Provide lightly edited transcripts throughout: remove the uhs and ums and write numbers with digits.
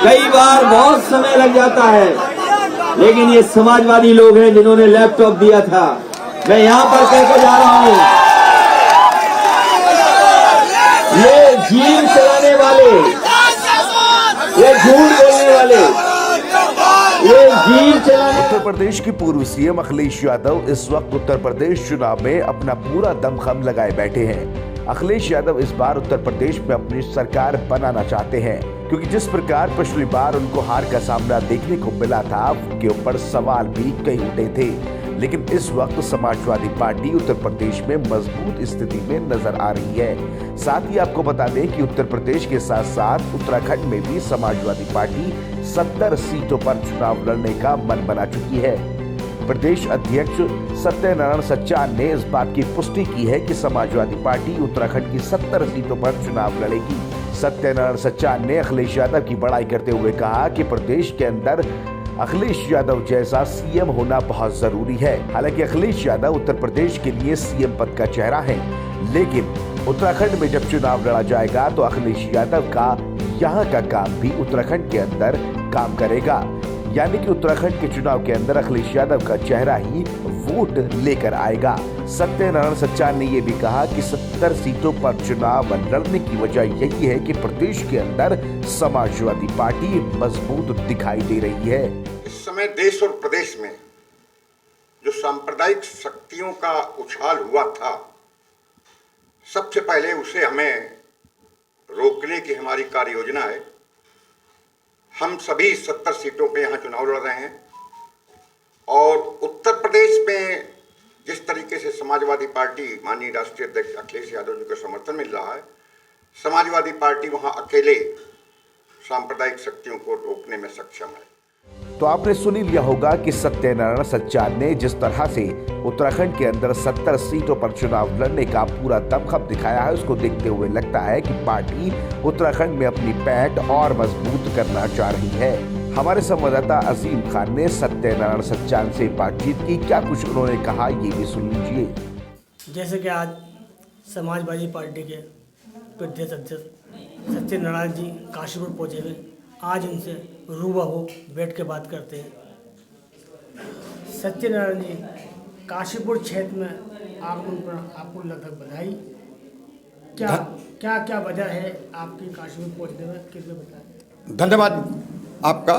कई बार बहुत समय लग जाता है, लेकिन ये समाजवादी लोग हैं जिन्होंने लैपटॉप दिया था। मैं यहाँ पर कहकर जा रहा हूँ, ये जीव चलाने वाले, ये झूठ बोलने वाले, ये जीव चलाने। उत्तर प्रदेश की पूर्व सीएम अखिलेश यादव इस वक्त उत्तर प्रदेश चुनाव में अपना पूरा दमखम लगाए बैठे हैं। अखिलेश यादव इस बार उत्तर प्रदेश में अपनी सरकार बनाना चाहते हैं, क्योंकि जिस प्रकार पिछली बार उनको हार का सामना देखने को मिला था, उसके ऊपर सवाल भी कई उठे थे। लेकिन इस वक्त समाजवादी पार्टी उत्तर प्रदेश में मजबूत स्थिति में नजर आ रही है। साथ ही आपको बता दें कि उत्तर प्रदेश के साथ साथ उत्तराखंड में भी समाजवादी पार्टी 70 सीटों पर चुनाव लड़ने का मन बना चुकी है। प्रदेश अध्यक्ष सत्यनारायण सच्चा ने इस बात की पुष्टि की है कि समाजवादी पार्टी उत्तराखंड की 70 सीटों पर चुनाव लड़ेगी। सत्यनारायण सच्चा ने अखिलेश यादव की बड़ाई करते हुए कहा कि प्रदेश के अंदर अखिलेश यादव जैसा सीएम होना बहुत जरूरी है। हालांकि अखिलेश यादव उत्तर प्रदेश के लिए सीएम पद का चेहरा है, लेकिन उत्तराखंड में जब चुनाव लड़ा जाएगा तो अखिलेश यादव का यहाँ का काम भी उत्तराखंड के अंदर काम करेगा। यानी कि उत्तराखंड के चुनाव के अंदर अखिलेश यादव का चेहरा ही वोट लेकर आएगा। सत्यनारायण सच्चा ने यह भी कहा कि 70 सीटों पर चुनाव लड़ने की वजह यही है कि प्रदेश के अंदर समाजवादी पार्टी मजबूत दिखाई दे रही है। इस समय देश और प्रदेश में जो सांप्रदायिक शक्तियों का उछाल हुआ था, सबसे पहले उसे हमें रोकने की हमारी कार्य योजना है। हम सभी 70 सीटों पे यहाँ चुनाव लड़ रहे हैं और उत्तर प्रदेश में जिस तरीके से समाजवादी पार्टी माननीय राष्ट्रीय अध्यक्ष अखिलेश यादव जी को समर्थन मिल रहा है, समाजवादी पार्टी वहाँ अकेले सांप्रदायिक शक्तियों को रोकने में सक्षम है। तो आपने सुन लिया होगा कि सत्यनारायण सच्चा ने जिस तरह से उत्तराखंड के अंदर 70 सीटों पर चुनाव लड़ने का पूरा दमखम दिखाया है, उसको देखते हुए लगता है कि पार्टी उत्तराखंड में अपनी पैठ और मजबूत करना चाह रही है। हमारे संवाददाता अजीम खान ने सत्यनारायण सच्चा से बातचीत की, क्या कुछ उन्होंने कहा ये भी सुन लीजिए। जैसे कि आज समाजवादी पार्टी के प्रदेश अध्यक्ष सत्यनारायण जी काशीपुर पहुँचे हुए, आज उनसे रूबरू बैठ के बात करते हैं। सत्यनारायण जी, काशीपुर क्षेत्र में आगमन पर आपको लगभग बधाई। क्या वजह है आपकी काशीपुर पहुंचने में, कृपया बताएं। धन्यवाद आपका।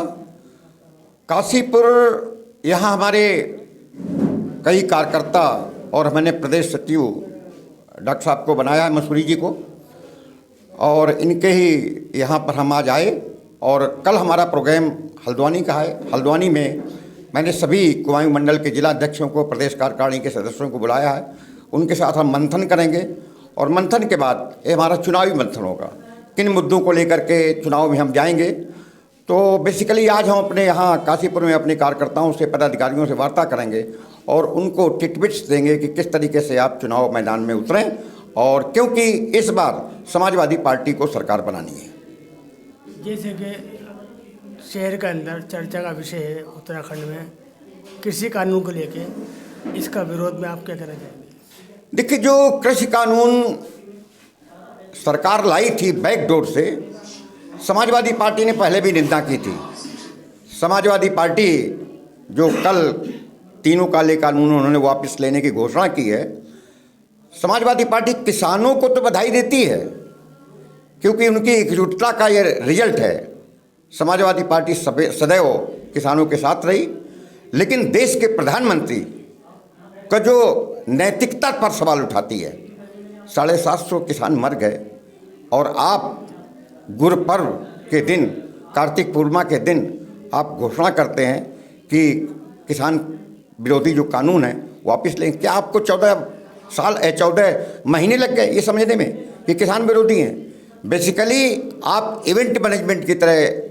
काशीपुर यहाँ हमारे कई कार्यकर्ता और मैंने प्रदेश सचिव डॉक्टर साहब को बनाया है, मसूरी जी को, और इनके ही यहाँ पर हम आज आए। और कल हमारा प्रोग्राम हल्द्वानी का है। हल्द्वानी में मैंने सभी कुमाऊं मंडल के जिला अध्यक्षों को, प्रदेश कार्यकारिणी के सदस्यों को बुलाया है। उनके साथ हम मंथन करेंगे और मंथन के बाद ये हमारा चुनावी मंथन होगा। किन मुद्दों को लेकर के चुनाव में हम जाएंगे, तो बेसिकली आज हम अपने यहाँ काशीपुर में अपने कार्यकर्ताओं से, पदाधिकारियों से वार्ता करेंगे और उनको टिटबिट्स देंगे कि किस तरीके से आप चुनाव मैदान में उतरें, और क्योंकि इस बार समाजवादी पार्टी को सरकार बनानी है। जैसे कि शहर के अंदर चर्चा का विषय है उत्तराखंड में कृषि कानून को लेके, इसका विरोध में आप क्या कहना चाहेंगे? देखिए, जो कृषि कानून सरकार लाई थी बैकडोर से, समाजवादी पार्टी ने पहले भी निंदा की थी। समाजवादी पार्टी जो कल तीनों काले कानून उन्होंने वापस लेने की घोषणा की है, समाजवादी पार्टी किसानों को तो बधाई देती है क्योंकि उनकी एकजुटता का ये रिजल्ट है। समाजवादी पार्टी सदैव किसानों के साथ रही, लेकिन देश के प्रधानमंत्री का जो नैतिकता पर सवाल उठाती है, 750 किसान मर गए और आप गुरुपर्व के दिन, कार्तिक पूर्णिमा के दिन आप घोषणा करते हैं कि किसान विरोधी जो कानून है वापस लें। क्या आपको 14 महीने लग गए ये समझने में कि किसान विरोधी हैं? बेसिकली आप इवेंट मैनेजमेंट की तरह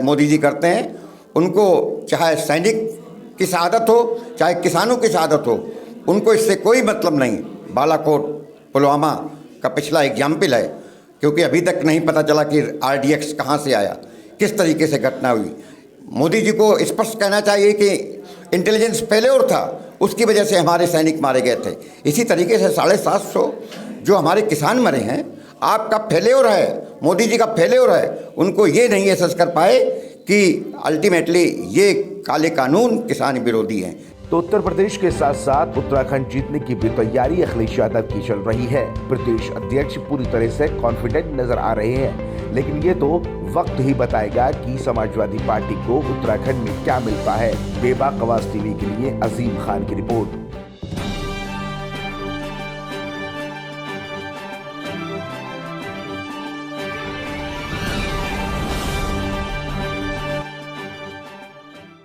मोदी जी करते हैं। उनको चाहे सैनिक की शहादत हो, चाहे किसानों की शहादत हो, उनको इससे कोई मतलब नहीं। बालाकोट पुलवामा का पिछला एग्जाम्पल है, क्योंकि अभी तक नहीं पता चला कि RDX कहाँ से आया, किस तरीके से घटना हुई। मोदी जी को स्पष्ट कहना चाहिए कि इंटेलिजेंस फेल्योर था, उसकी वजह से हमारे सैनिक मारे गए थे। इसी तरीके से 750 जो हमारे किसान मरे हैं, आपका फेल्योर है, मोदी जी का फेल्योर है। उनको ये नहीं एहसास कर पाए कि अल्टीमेटली ये काले कानून किसान विरोधी हैं। तो उत्तर प्रदेश के साथ साथ उत्तराखंड जीतने की भी तैयारी अखिलेश यादव की चल रही है। प्रदेश अध्यक्ष पूरी तरह से कॉन्फिडेंट नजर आ रहे हैं, लेकिन ये तो वक्त ही बताएगा कि समाजवादी पार्टी को उत्तराखंड में क्या मिलता है। बेबाक आवाज टीवी के लिए अजीम खान की रिपोर्ट।